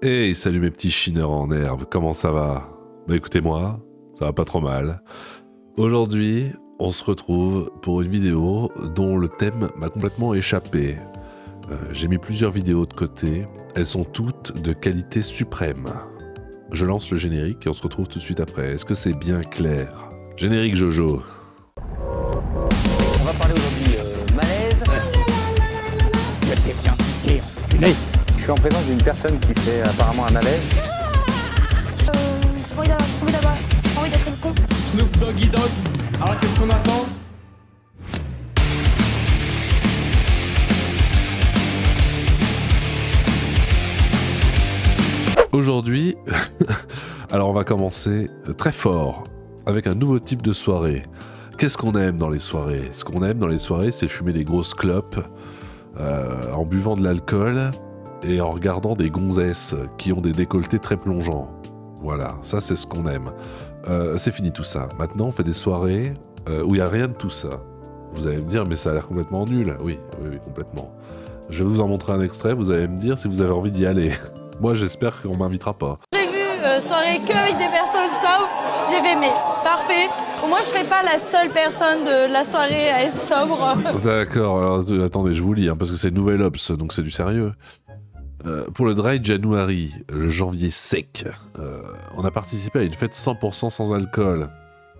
Hey, salut mes petits chineurs en herbe, comment ça va? Bah écoutez-moi, ça va pas trop mal. Aujourd'hui, on se retrouve pour une vidéo dont le thème m'a complètement échappé. J'ai mis plusieurs vidéos de côté, elles sont toutes de qualité suprême. Je lance le générique et on se retrouve tout de suite après. Est-ce que c'est bien clair? Générique Jojo. On va parler aujourd'hui malaise. Il y a quelqu'un qui est enculé. Je suis en présence d'une personne qui fait apparemment un malaise. J'ai envie d'être une con. Snoop Doggy Dogg. Alors qu'est-ce qu'on attend? Aujourd'hui, alors on va commencer très fort avec un nouveau type de soirée. Qu'est-ce qu'on aime dans les soirées? Ce qu'on aime dans les soirées, c'est fumer des grosses clopes en buvant de l'alcool et en regardant des gonzesses qui ont des décolletés très plongeants. Voilà, ça c'est ce qu'on aime. C'est fini tout ça. Maintenant, on fait des soirées où il n'y a rien de tout ça. Vous allez me dire, mais ça a l'air complètement nul. Oui, complètement. Je vais vous en montrer un extrait, vous allez me dire si vous avez envie d'y aller. Moi, j'espère qu'on m'invitera pas. J'ai vu soirée que avec des personnes sobres, j'ai aimé. Parfait. Au moins, je serai pas la seule personne de la soirée à être sobre. D'accord, alors attendez, je vous lis, parce que c'est Nouvelle Ops, donc c'est du sérieux. Pour le Dry January, le janvier sec, on a participé à une fête 100% sans alcool.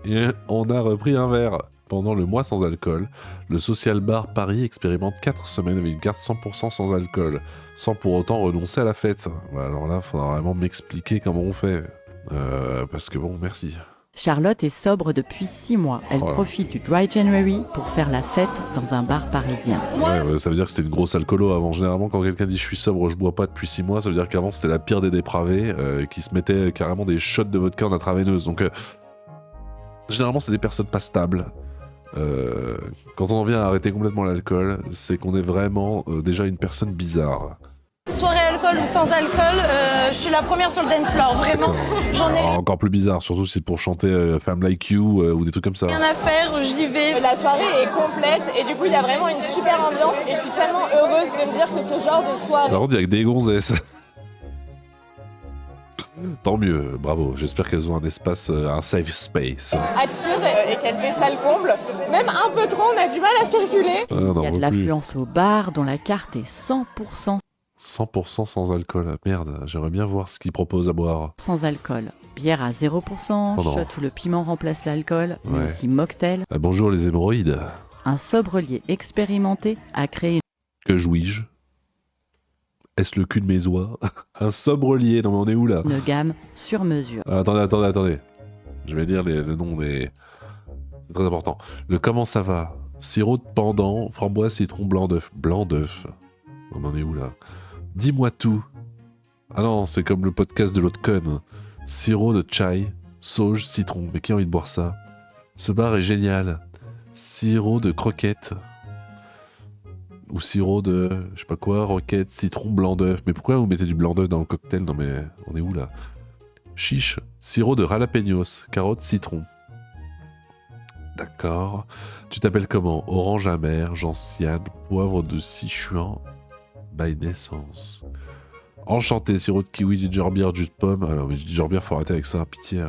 Et on a repris un verre. Pendant le mois sans alcool, le Social Bar Paris expérimente 4 semaines avec une carte 100% sans alcool, sans pour autant renoncer à la fête. Alors là, il faudra vraiment m'expliquer comment on fait. Parce que bon, merci. Charlotte est sobre depuis 6 mois. Elle profite du Dry January pour faire la fête dans un bar parisien. Ouais, ça veut dire que c'était une grosse alcoolo avant. Généralement, quand quelqu'un dit « je suis sobre, je bois pas depuis 6 mois », ça veut dire qu'avant c'était la pire des dépravés, qui se mettait carrément des shots de vodka en intraveineuse. Donc, généralement, c'est des personnes pas stables. Quand on en vient à arrêter complètement l'alcool, c'est qu'on est vraiment déjà une personne bizarre. Soirée alcool ou sans alcool, je suis la première sur le dance floor, vraiment. J'en ai Encore plus bizarre, surtout si c'est pour chanter Femme Like You ou des trucs comme ça. rien à faire, j'y vais. La soirée est complète et du coup il y a vraiment une super ambiance et je suis tellement heureuse de me dire que ce genre de soirée... Par contre, il y a que des gonzesses. Tant mieux, bravo. J'espère qu'elles ont un espace, un safe space. attire et qu'elle fait ça le comble. Même un peu trop, on a du mal à circuler. Il y a de l'affluence au bar dont la carte est 100% 100% sans alcool. Merde, j'aimerais bien voir ce qu'ils proposent à boire. sans alcool. Bière à 0%, Oh non. shot où le piment remplace l'alcool, mais Ouais. aussi mocktail. Bonjour les hémorroïdes. Un sobrelier expérimenté a créé Que jouis-je? Est-ce le cul de mes oies? Un sobrelier, non mais on est où là? une gamme sur mesure. Attendez. Je vais lire le nom des... C'est très important. Le comment ça va? Sirop de pendant, framboise, citron, blanc d'œuf. Blanc d'œuf. On en est où là? Dis-moi tout. Ah non, c'est comme le podcast de l'autre conne. Sirop de chai, sauge, citron. Mais qui a envie de boire ça? Ce bar est génial. Sirop de croquettes. Ou sirop de, je sais pas quoi, roquette, citron, blanc d'œuf. Mais pourquoi vous mettez du blanc d'œuf dans le cocktail? Non mais, on est où là? Chiche, sirop de jalapenos, carotte, citron. D'accord. Tu t'appelles comment? Orange amer, gentiane, poivre de Sichuan, by naissance. Enchanté, sirop de kiwi, ginger beer, jus de pomme. Alors, mais ginger beer, faut arrêter avec ça, pitié.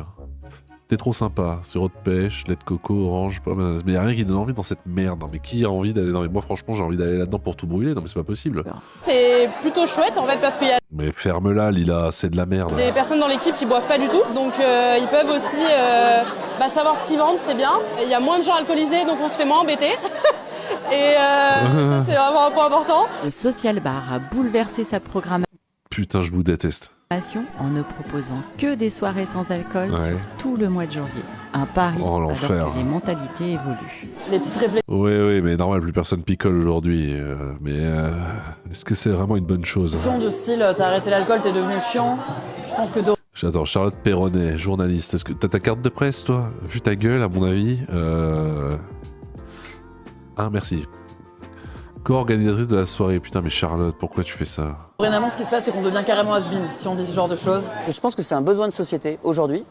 T'es trop sympa. Sirop de pêche, lait de coco, orange, pomme. Mais y a rien qui donne envie dans cette merde. Non, mais qui a envie d'aller dans... Mais moi, franchement, j'ai envie d'aller là-dedans pour tout brûler. Non, mais c'est pas possible. C'est plutôt chouette en fait parce qu'il y a Mais ferme-la, Lila, c'est de la merde. des personnes dans l'équipe qui boivent pas du tout. Donc ils peuvent aussi savoir ce qu'ils vendent, c'est bien. Il y a moins de gens alcoolisés donc on se fait moins embêter. Et ça c'est vraiment un point important. Le Social Bar a bouleversé sa programmation Putain, je vous déteste. en ne proposant que des soirées sans alcool Ouais. sur tout le mois de janvier. Un pari Oh, alors l'enfer. que les mentalités évoluent. Les petites réflexions. Oui, mais normal, plus personne picole aujourd'hui. Est-ce que c'est vraiment une bonne chose? De style t'as arrêté l'alcool, t'es devenu chiant. Je pense que J'adore. Charlotte Perronnet, journaliste. Est-ce que t'as ta carte de presse, toi? Vu ta gueule, à mon avis. Ah, merci. Co-organisatrice de la soirée. Putain, mais Charlotte, pourquoi tu fais ça? dorénavant ce qui se passe c'est qu'on devient carrément has-been si on dit ce genre de choses. Et je pense que c'est un besoin de société aujourd'hui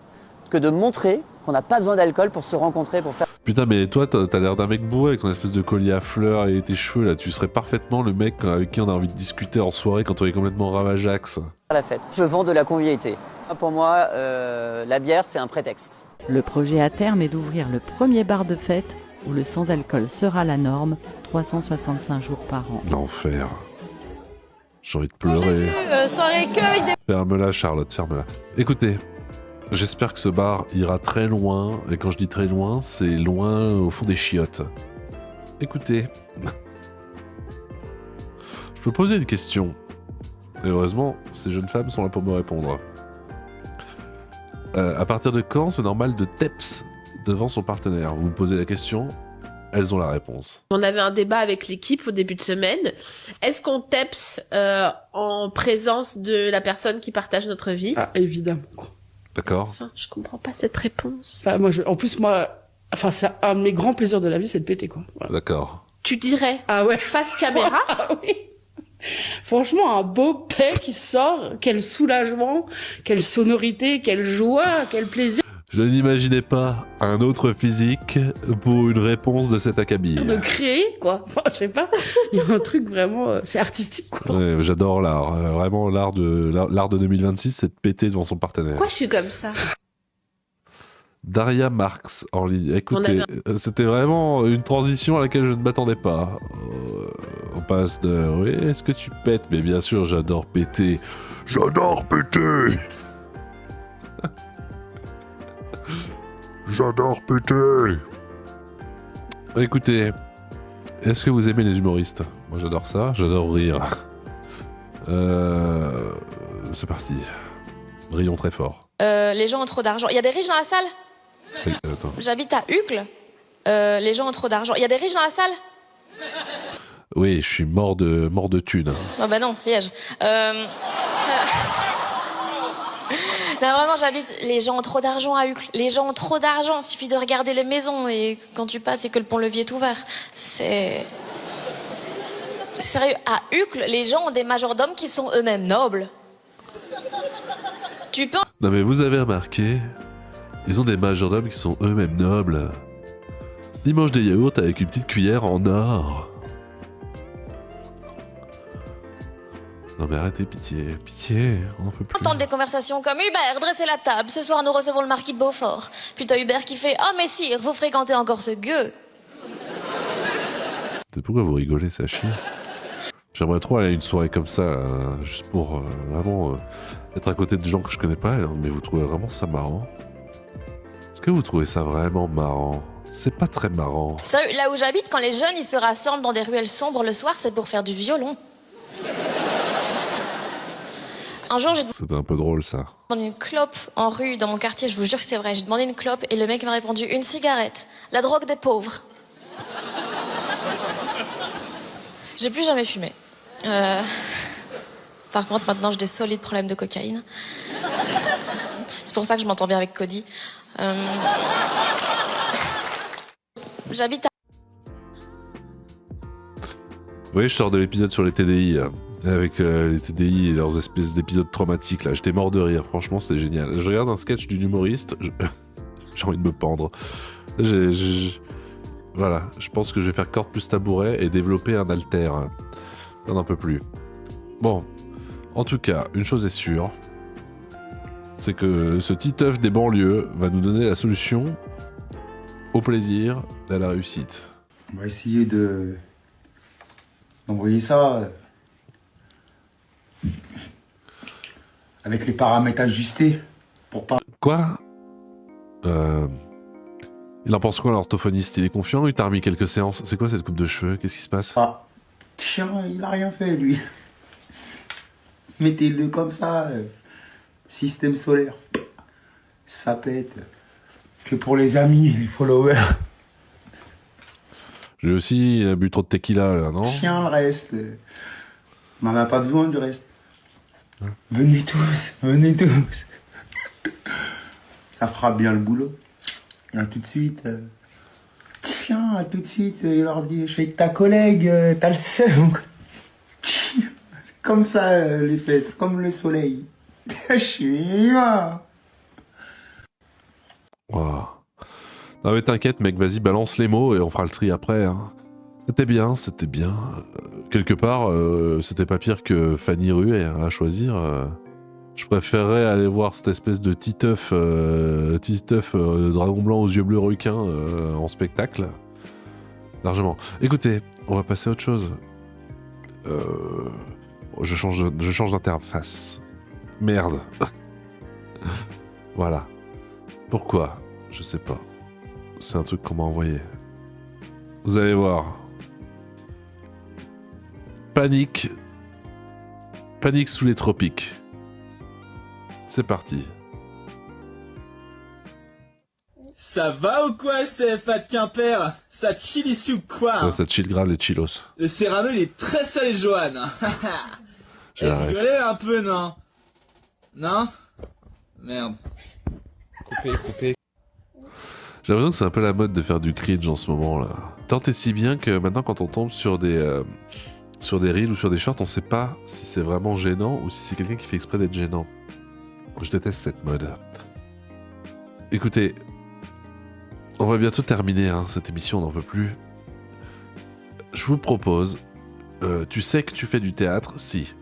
que de montrer qu'on n'a pas besoin d'alcool pour se rencontrer, pour faire... Putain, mais toi, t'as l'air d'un mec bourré avec ton espèce de collier à fleurs et tes cheveux là. Tu serais parfaitement le mec avec qui on a envie de discuter en soirée quand on est complètement ravageax. À la fête. Je vends de la convivialité. Pour moi, la bière, c'est un prétexte. Le projet à terme est d'ouvrir le premier bar de fête où le sans-alcool sera la norme, 365 jours par an. L'enfer. J'ai envie de Quand j'ai vu pleurer. soirée que avec des Ferme-la, Charlotte, ferme-la. Écoutez, j'espère que ce bar ira très loin. Et quand je dis très loin, c'est loin au fond des chiottes. Écoutez. Je peux poser une question. Et heureusement, ces jeunes femmes sont là pour me répondre. À partir de quand c'est normal de teps devant son partenaire? Vous me posez la question, elles ont la réponse. On avait un débat avec l'équipe au début de semaine. Est-ce qu'on teps en présence de la personne qui partage notre vie? Ah, évidemment. D'accord? Enfin, je comprends pas cette réponse. Bah, en plus, enfin, c'est un de mes grands plaisirs de la vie, c'est de péter, quoi. Voilà. D'accord. Tu dirais Ah ouais. face caméra? Ah oui. Franchement, un beau paix qui sort, quel soulagement, quelle sonorité, quelle joie, quel plaisir Je n'imaginais pas un autre physique pour une réponse de cet acabit. de créer, quoi. Enfin, je sais pas, il y a un truc vraiment, c'est artistique, quoi. Ouais, j'adore l'art. Vraiment, l'art de 2026, c'est de péter devant son partenaire. Pourquoi je suis comme ça? Daria Marx en ligne. Écoutez, c'était vraiment une transition à laquelle je ne m'attendais pas. On passe de oui, est-ce que tu pètes? Mais bien sûr, j'adore péter. J'adore péter. J'adore péter. Écoutez, est-ce que vous aimez les humoristes? Moi, j'adore ça. J'adore rire. C'est parti. Rions très fort. Les gens ont trop d'argent. Il y a des riches dans la salle? Oui, attends. J'habite à Uccle. Les gens ont trop d'argent. Il y a des riches dans la salle? Oui, je suis mort de thunes. Oh bah non, Liège. Là, vraiment, j'habite... Les gens ont trop d'argent à Uccle. Les gens ont trop d'argent. Il suffit de regarder les maisons et quand tu passes et que le pont-levis est ouvert. C'est... Sérieux, à Uccle, les gens ont des majordomes qui sont eux-mêmes nobles. Tu peux... Non mais vous avez remarqué, ils ont des majordomes qui sont eux-mêmes nobles. Ils mangent des yaourts avec une petite cuillère en or. Non mais arrêtez, pitié, pitié, on n'en peut plus. entendre des conversations comme Hubert, dressez la table, ce soir nous recevons le marquis de Beaufort. Puis t'as Hubert qui fait « Oh messire, vous fréquentez encore ce gueux !» C'est pourquoi vous rigolez, ça chie. J'aimerais trop aller à une soirée comme ça, juste pour vraiment être à côté de gens que je connais pas, mais vous trouvez vraiment ça marrant? Est-ce que vous trouvez ça vraiment marrant? C'est pas très marrant. Sérieux, là où j'habite, quand les jeunes ils se rassemblent dans des ruelles sombres le soir, c'est pour faire du violon. Un jour, j'ai C'était un peu drôle ça. demandé une clope en rue dans mon quartier, je vous jure que c'est vrai. J'ai demandé une clope et le mec m'a répondu une cigarette, la drogue des pauvres. J'ai plus jamais fumé. Par contre, maintenant, j'ai des solides problèmes de cocaïne. C'est pour ça que je m'entends bien avec Cody. J'habite à... Oui, je sors de l'épisode sur les TDI, avec les TDI et leurs espèces d'épisodes traumatiques là. J'étais mort de rire, franchement, c'est génial. Je regarde un sketch d'une humoriste, j'ai envie de me pendre. Voilà, je pense que je vais faire corde plus tabouret et développer un haltère. Ça n'en peut plus. Bon, en tout cas, une chose est sûre, c'est que ce petit œuf des banlieues va nous donner la solution au plaisir et à la réussite. On va essayer d'envoyer ça avec les paramètres ajustés pour pas... Quoi? Il en pense quoi l'orthophoniste? Il est confiant ou il t'a remis quelques séances? C'est quoi cette coupe de cheveux? Qu'est-ce qui se passe? Ah, tiens, il a rien fait lui. Mettez-le comme ça, système solaire. Ça pète. Que pour les amis, les followers. Lui aussi, il a bu trop de tequila là, non? Tiens, le reste. On n'en a pas besoin du reste. Venez tous, venez tous. Ça fera bien le boulot. À tout de suite. Tiens, à tout de suite, il leur dit, je suis avec ta collègue, t'as le seum. C'est comme ça, les fesses, comme le soleil. Je suis là. Wow. Non mais t'inquiète mec, vas-y balance les mots et on fera le tri après. Hein. C'était bien, c'était bien. Quelque part, c'était pas pire que Fanny Ruet à choisir. Je préférerais aller voir cette espèce de Titeuf dragon blanc aux yeux bleus requins en spectacle. Largement. Écoutez, on va passer à autre chose. Je change d'interface. Merde. Voilà. Pourquoi? Je sais pas. C'est un truc qu'on m'a envoyé. Vous allez voir. Panique. Panique sous les tropiques. C'est parti. Ça va ou quoi, CFA de Quimper? Ça chill ici ou quoi? Ouais, ça chill grave les chillos. Le Serrano, il est très salé, Johan. J'ai la ref. Rigolez un peu, non? Non? Merde. Coupé. J'ai l'impression que c'est un peu la mode de faire du cringe en ce moment là. Tant et si bien que maintenant quand on tombe sur des reels ou sur des shorts, on sait pas si c'est vraiment gênant ou si c'est quelqu'un qui fait exprès d'être gênant. Je déteste cette mode. Écoutez, on va bientôt terminer hein, cette émission, on n'en peut plus. Je vous propose, tu sais que tu fais du théâtre? Si.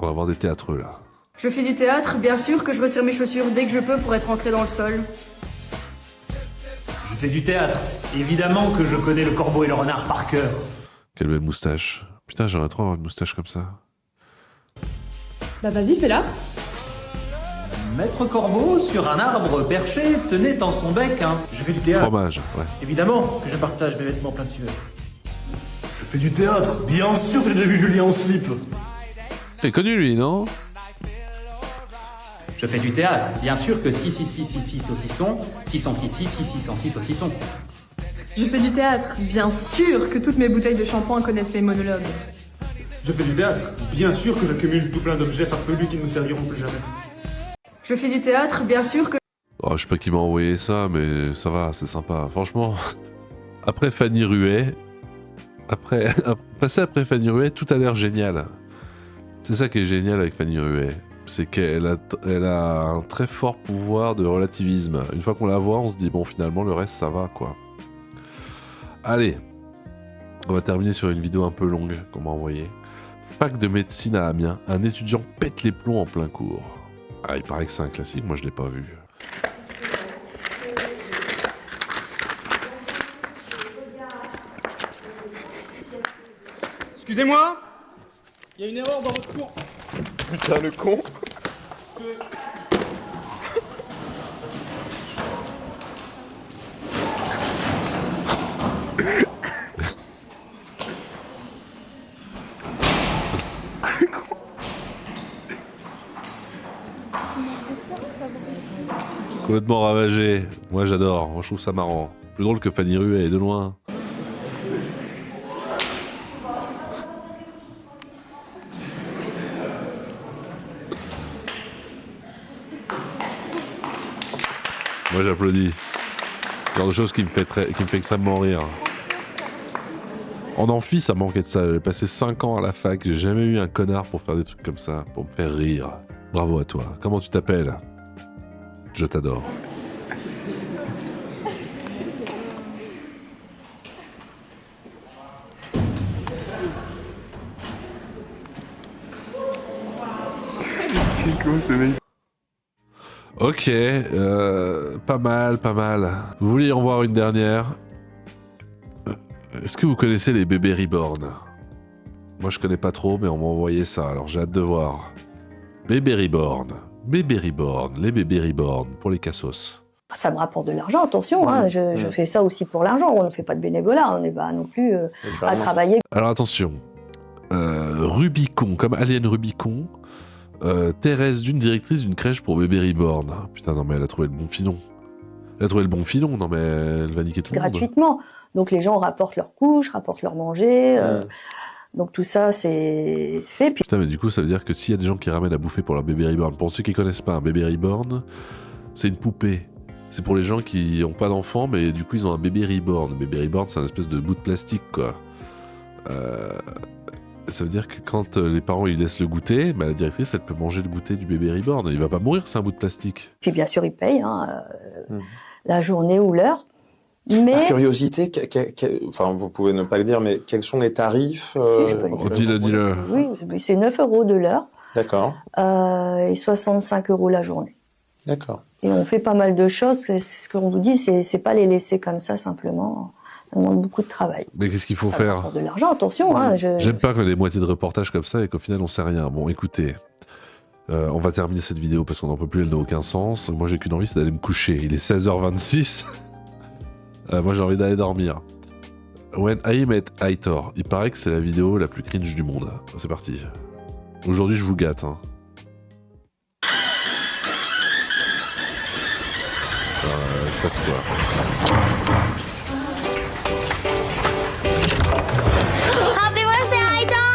On va voir des théâtreux là. Je fais du théâtre, bien sûr que je retire mes chaussures dès que je peux pour être ancré dans le sol. Je fais du théâtre. Évidemment que je connais le corbeau et le renard par cœur. Quelle belle moustache. Putain, j'aimerais trop avoir une moustache comme ça. Bah vas-y, fais-la. Maître Corbeau, sur un arbre perché, tenait en son bec un... Je fais du théâtre. Fromage, ouais. Évidemment que je partage mes vêtements plein de sueur. Je fais du théâtre. Bien sûr que j'ai déjà vu Julien en slip. C'est connu lui, non? Je fais du théâtre. Bien sûr que si saucisson, 606 saucisson. Je fais du théâtre, bien sûr que toutes mes bouteilles de shampoing connaissent mes monologues. Je fais du théâtre. Bien sûr que j'accumule tout plein d'objets farfelus qui ne nous serviront plus jamais. Je fais du théâtre, bien sûr que... Oh, je sais pas qui m'a envoyé ça, mais ça va, c'est sympa. Franchement, après Fanny Ruet, passer après Fanny Ruet, tout a l'air génial. C'est ça qui est génial avec Fanny Ruet. C'est qu'elle a un très fort pouvoir de relativisme. Une fois qu'on la voit, on se dit, bon, finalement, le reste, ça va, quoi. Allez, on va terminer sur une vidéo un peu longue qu'on m'a envoyée. Fac de médecine à Amiens, un étudiant pète les plombs en plein cours. Ah, il paraît que c'est un classique, moi je l'ai pas vu. Excusez-moi, il y a une erreur dans votre cours. Putain, le con. Complètement ravagé. Moi j'adore, moi je trouve ça marrant. Plus drôle que Fanny Ruet, de loin. Moi j'applaudis. C'est le genre de choses qui me fait extrêmement rire. En amphi, ça manquait de ça. J'ai passé 5 ans à la fac, j'ai jamais eu un connard pour faire des trucs comme ça, pour me faire rire. Bravo à toi. Comment tu t'appelles? Je t'adore. Ok, pas mal, pas mal. Vous voulez en voir une dernière? Est-ce que vous connaissez les bébés reborn? Moi je connais pas trop, mais on m'a envoyé ça, alors j'ai hâte de voir. Bébé reborn, les bébés reborn pour les cassos. Ça me rapporte de l'argent, attention, hein, je fais ça aussi pour l'argent, on ne fait pas de bénévolat, on n'est pas non plus à travailler. Alors attention, Rubicon, comme Alien Rubicon, Thérèse Dune, directrice d'une crèche pour bébés reborn. Putain, non mais elle a trouvé le bon filon. Elle a trouvé le bon filon, non mais elle va niquer tout le monde. Gratuitement, donc les gens rapportent leurs couches, rapportent leur manger, donc tout ça c'est fait. Puis... Putain mais du coup ça veut dire que s'il y a des gens qui ramènent à bouffer pour leur bébé reborn, pour ceux qui connaissent pas un bébé reborn, c'est une poupée. C'est pour les gens qui n'ont pas d'enfants, mais du coup ils ont un bébé reborn. Le bébé reborn, c'est un espèce de bout de plastique, quoi. Ça veut dire que quand les parents ils laissent le goûter, bah, la directrice elle peut manger le goûter du bébé reborn. Il va pas mourir, c'est un bout de plastique. Puis bien sûr ils payent, hein, la journée ou l'heure. Mais... Par curiosité, enfin, vous pouvez ne pas le dire, mais quels sont les tarifs Si, je peux le dire. Dis-le. Oui, c'est 9 € de l'heure. D'accord. Et 65 € la journée. D'accord. Et on fait pas mal de choses. C'est ce qu'on vous dit, c'est pas les laisser comme ça simplement. Ça demande beaucoup de travail. Mais qu'est-ce qu'il faut ça faire? demande de l'argent, attention. Hein, J'aime pas qu'on ait des moitiés de reportages comme ça et qu'au final on sait rien. Bon, écoutez, on va terminer cette vidéo parce qu'on n'en peut plus, elle n'a aucun sens. Moi j'ai qu'une envie, c'est d'aller me coucher. Il est 16h26. Moi j'ai envie d'aller dormir. When I Met Aitor. Il paraît que c'est la vidéo la plus cringe du monde. C'est parti. Aujourd'hui je vous gâte. Hein. Il se passe quoi? Happy birthday, Aitor!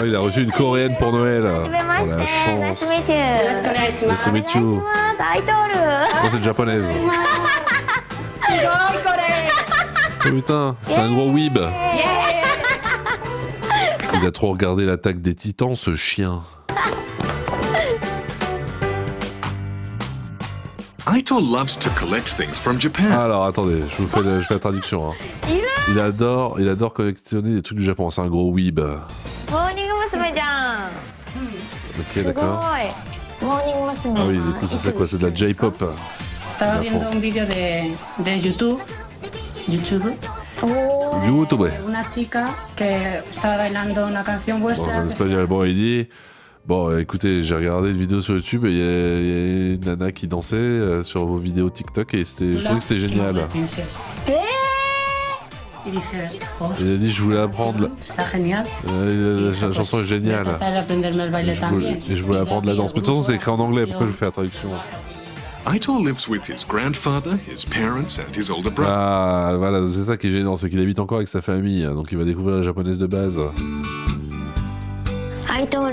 Oh, il a reçu une coréenne pour Noël. Oh, la chance. Nice to meet you. Oh, c'est japonaise. Oh putain, c'est un gros weeb. Il a trop regardé l'Attaque des Titans, ce chien. Aitor loves to collect things from Japan. Alors attendez, je fais la traduction. Hein. Il adore collectionner des trucs du Japon. C'est un gros weeb. Ok, d'accord. Ah oui, du coup, c'est quoi? C'est de la J-pop. Estaba viendo un vídeo de YouTube. YouTube, ouais. una chica que estaba bailando una canción Bon, vuestra. c'est en espagnol. Bon, il dit... Bon, écoutez, j'ai regardé une vidéo sur YouTube et il y a une nana qui dansait sur vos vidéos TikTok et je trouvais que c'était génial. Il a dit je voulais apprendre la chanson est géniale et je voulais apprendre la danse. Mais de toute façon c'est écrit en anglais, pourquoi je fais la traduction? Aitor lives with his grandfather, his parents and his older brother. Ah voilà, c'est ça qui est gênant, c'est qu'il habite encore avec sa famille, donc il va découvrir la japonaise de base. Aitor.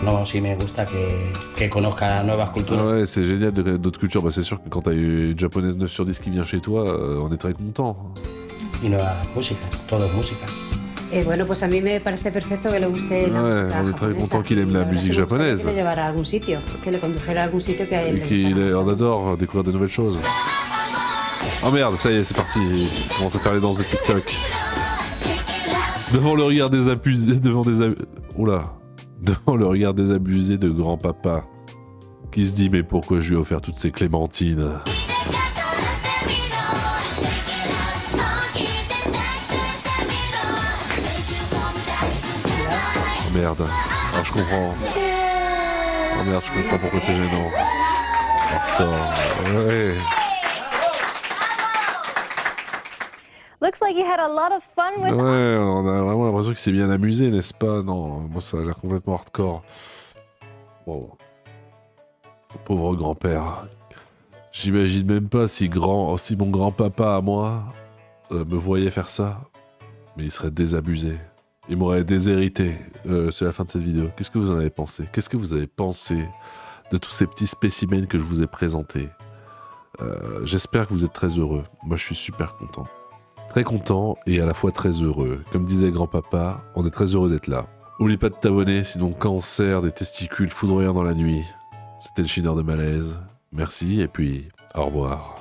No, sí me gusta que conozca nuevas culturas. Ouais, c'est génial d'autres cultures. Bah, c'est sûr que quand t'as une japonaise 9 sur 10 qui vient chez toi, on est très content. Y nueva música, todo es música. Bueno, pues a mí me parece perfecto que le guste la música on est très content qu'il aime la musique japonaise. Que le llevara a algún sitio, que le condujera a algún sitio que a él le on adore découvrir de nouvelles choses. Oh merde, ça y est, c'est parti. On commence à faire les danses de TikTok. Devant le regard désabusé, Oula. Devant le regard désabusé de grand-papa, qui se dit mais pourquoi je lui ai offert toutes ces clémentines? Oh merde, alors je comprends. Oh merde, je comprends pourquoi c'est gênant. Oh, ouais. Looks like you had a lot of fun with... Ouais, on a vraiment l'impression qu'il s'est bien amusé, n'est-ce pas? Non, moi ça a l'air complètement hardcore. Bon. Pauvre grand-père. J'imagine même pas si mon grand-papa à moi me voyait faire ça. Mais il serait désabusé. Il m'aurait déshérité. C'est la fin de cette vidéo. Qu'est-ce que vous en avez pensé? Qu'est-ce que vous avez pensé de tous ces petits spécimens que je vous ai présentés? J'espère que vous êtes très heureux. Moi je suis super content. Très content et à la fois très heureux. Comme disait grand-papa, on est très heureux d'être là. Oublie pas de t'abonner, sinon cancer des testicules foudroyant dans la nuit. C'était le Chineur de Malaise. Merci et puis au revoir.